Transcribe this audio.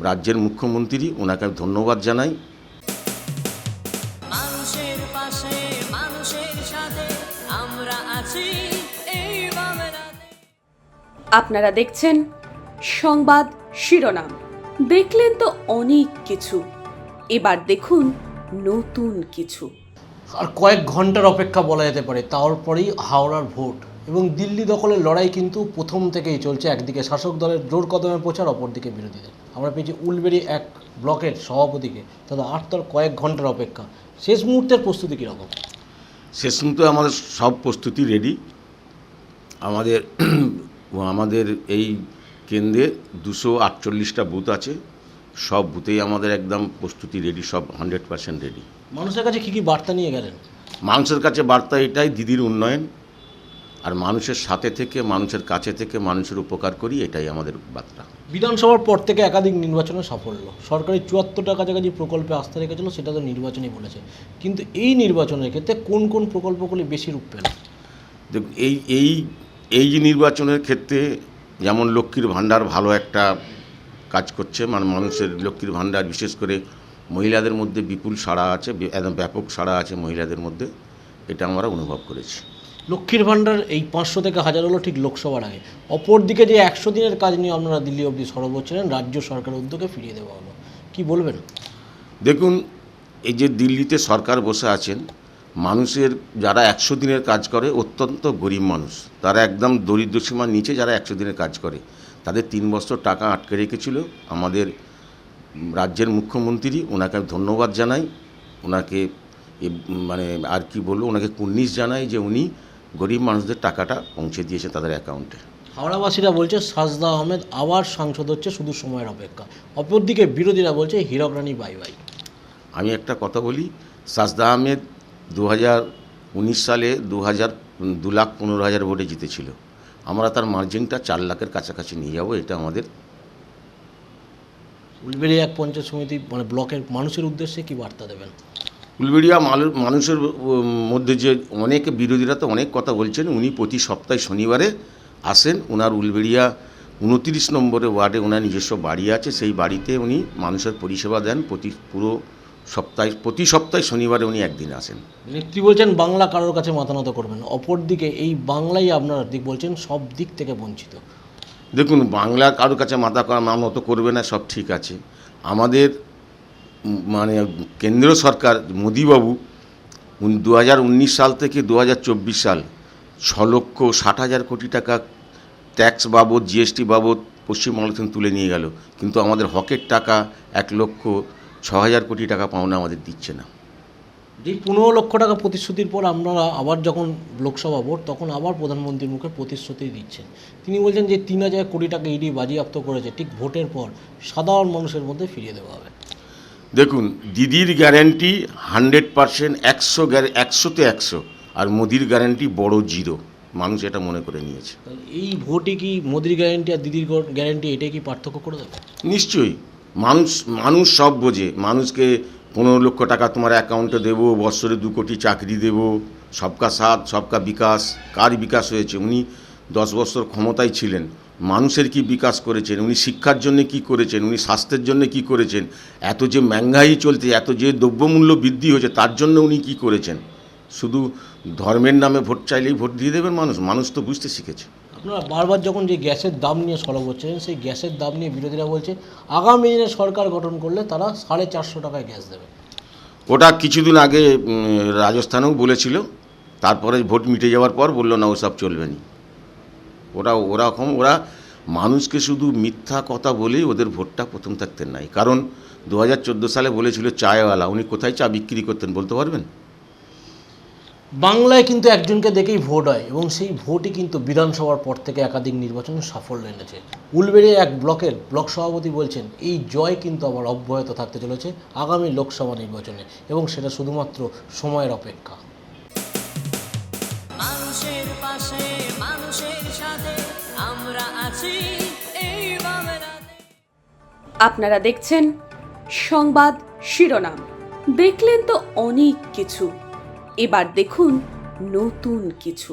রাজ্যের মুখ্যমন্ত্রী, ওনাকে আমি ধন্যবাদ জানাই। মানুষের পাশে মানুষের সাথে আমরা আছি এই বাংলাতে। আপনারা দেখছেন সংবাদ শিরোনাম। দেখলেন তো অনেক কিছু, এবার দেখুন নতুন কিছু। আর কয়েক ঘন্টার অপেক্ষা বলা যেতে পারে, তারপরেই হাওড়ার ভোট এবং দিল্লি দখলের লড়াই কিন্তু প্রথম থেকেই চলছে। একদিকে শাসক দলের জোর কদমে প্রচার, অপরদিকে বিরোধীদের। আমরা পেয়েছি উলবেড়ি এক ব্লকের সভাপতিকে, তাদের আর তার কয়েক ঘন্টার অপেক্ষা। শেষ মুহূর্তের প্রস্তুতি কীরকম? শেষ মুহূর্তে আমাদের সব প্রস্তুতি রেডি। আমাদের এই কেন্দ্রে 248টা বুথ আছে, সব বুথেই আমাদের একদম প্রস্তুতি রেডি, সব 100% রেডি। মানুষের কাছে কী কী বার্তা নিয়ে গেলেন? মানুষের কাছে বার্তা এটাই, দিদির উন্নয়ন আর মানুষের সাথে থেকে, মানুষের কাছে থেকে মানুষের উপকার করি, এটাই আমাদের বার্তা। বিধানসভার পর থেকে একাধিক নির্বাচনে সাফল্য, সরকারি 74টা কাছাকাছি প্রকল্পে আস্থা রেখেছিল, সেটা তো নির্বাচনই বলেছে। কিন্তু এই নির্বাচনের ক্ষেত্রে কোন কোন প্রকল্পগুলি বেশি রূপ পেল? দেখুন, এই যে নির্বাচনের ক্ষেত্রে যেমন লক্ষ্মীর ভাণ্ডার ভালো একটা কাজ করছে, মানে মানুষের লক্ষ্মীর ভাণ্ডার, বিশেষ করে মহিলাদের মধ্যে বিপুল সাড়া আছে, একদম ব্যাপক সাড়া আছে মহিলাদের মধ্যে, এটা আমরা অনুভব করেছি। লক্ষ্মীর ভাণ্ডার এই 500 থেকে 1000 হলো ঠিক লোকসভার আগে। অপরদিকে যে 100 দিনের কাজ নিয়ে আপনারা দিল্লি অবধি সরব হচ্ছিলেন, রাজ্য সরকারের উদ্যোগে ফিরিয়ে দেওয়া হলো, কি বলবেন? দেখুন, এই যে দিল্লিতে সরকার বসে আছেন, মানুষের যারা 100 দিনের কাজ করে, অত্যন্ত গরিব মানুষ, তারা একদম দরিদ্র সীমার নিচে যারা 100 দিনের কাজ করে, তাদের 3 বছর টাকা আটকে রেখেছিল আমাদের রাজ্যের মুখ্যমন্ত্রী, ওনাকে আমি ধন্যবাদ জানাই। ওনাকে মানে আর কি বলবো, ওনাকে কুর্নিশ জানাই যে উনি গরিব মানুষদের টাকাটা পৌঁছে দিয়েছে তাদের অ্যাকাউন্টে। হাওড়াবাসীরা বলছে সাজদা আহমেদ আবার সাংসদ হচ্ছে, শুধু সময়ের অপেক্ষা। অপরদিকে বিরোধীরা বলছে হীরক রানী বাই বাই। আমি একটা কথা বলি, সাজদা আহমেদ 2019 সালে 2,15,000 ভোটে জিতেছিল। আমরা তার মার্জিনটা 4 লাখের কাছাকাছি নিয়ে যাব, এটা আমাদের। উলবেড়িয়া এক পঞ্চায়েত সমিতি মানে ব্লকের মানুষের উদ্দেশ্যে কি বার্তা দেবেন? উলবেড়িয়া মানুষের মধ্যে যে অনেক বিরোধীরা তো অনেক কথা বলছেন, উনি প্রতি সপ্তাহে শনিবারে আসেন। ওনার উলবেড়িয়া 29 নম্বরে ওয়ার্ডে ওনার নিজস্ব বাড়ি আছে, সেই বাড়িতে উনি মানুষের পরিষেবা দেন। প্রতি সপ্তাহে শনিবারে উনি একদিন আসেন। নেত্রী বলছেন বাংলা কারোর কাছে মাথা নত করবেন, অপরদিকে এই বাংলাই আপনার দিক বলছেন সব দিক থেকে বঞ্চিত। দেখুন, বাংলা কারোর কাছে মাথা নত করবে না, সব ঠিক আছে। আমাদের মানে কেন্দ্র সরকার মোদিবাবু 2019 সাল থেকে 2024 সাল 6,60,000 কোটি টাকা ট্যাক্স বাবদ, জিএসটি বাবদ পশ্চিমবাংলা থেকে তুলে নিয়ে গেল, কিন্তু আমাদের হকের টাকা 1,06,000 কোটি টাকা পাওনা আমাদের দিচ্ছে না। যে 15 লক্ষ টাকা প্রতিশ্রুতির পর আপনারা আবার যখন লোকসভা ভোট, তখন আবার প্রধানমন্ত্রীর মুখে প্রতিশ্রুতি দিচ্ছেন। তিনি বলছেন যে 3,000 কোটি টাকা ইডি বাজেয়াপ্ত করেছে, ঠিক ভোটের পর সাধারণ মানুষের মধ্যে ফিরিয়ে দেওয়া হবে। দেখুন, দিদির গ্যারেন্টি 100%, 100তে 100, আর মোদির গ্যারেন্টি বড় 0। মানুষ এটা মনে করে নিয়েছে। এই ভোটে কি মোদির গ্যারেন্টি আর দিদির গ্যারেন্টি এটাই কি পার্থক্য করে দেবে? নিশ্চয়ই। মানুষ সব বোঝে। মানুষকে 15 লক্ষ টাকা তোমার অ্যাকাউন্টে দেবো, বৎসরে 2 কোটি চাকরি দেবো, সবকা সাথ সবকা বিকাশ। কার বিকাশ হয়েছে? উনি 10 বছর ক্ষমতায় ছিলেন, মানুষের কি বিকাশ করেছেন? উনি শিক্ষার জন্য কি করেছেন? উনি স্বাস্থ্যের জন্য কি করেছেন? এত যে মহঙ্গাই চলছে, এত যে দ্রব্যমূল্য বৃদ্ধি হয়েছে, তার জন্য উনি কি করেছেন? শুধু ধর্মের নামে ভোট চাইলেই ভোট দিয়ে দেবেন মানুষ তো বুঝতে শিখেছে। আপনারা বারবার যখন যে গ্যাসের দাম নিয়ে সরব হচ্ছেন, সেই গ্যাসের দাম নিয়ে বিরোধীরা বলছে আগামী দিনে সরকার গঠন করলে তারা 450 টাকায় গ্যাস দেবে। ওটা কিছুদিন আগে রাজস্থানেও বলেছিল, তারপরে ভোট মিটে যাওয়ার পর বললো না, ওসব চলবে না। ওরা মানুষকে শুধু মিথ্যা কথা বলেই ওদের ভোটটা প্রথম থাকতেন নাই। কারণ 2014 সালে বলেছিল চায়ওয়ালা, উনি কোথায় চা বিক্রি করতেন বলতে পারবেন? বাংলায় কিন্তু একজনকে দেখেই ভোট হয়, এবং সেই ভোটই কিন্তু বিধানসভার পর থেকে একাধিক নির্বাচনে সাফল্য এনেছে। উলবেড়িয়া এক ব্লকের ব্লক সভাপতি বলছেন এই জয় কিন্তু আবার অব্যাহত থাকতে চলেছে আগামী লোকসভা নির্বাচনে, এবং সেটা শুধুমাত্র সময়ের অপেক্ষা। মানুষের পাশে মানুষের সাথে আমরা আছি এই বাংলাতে। আপনারা দেখছেন সংবাদ শিরোনাম। দেখলেন তো অনেক কিছু, এবার দেখুন নতুন কিছু।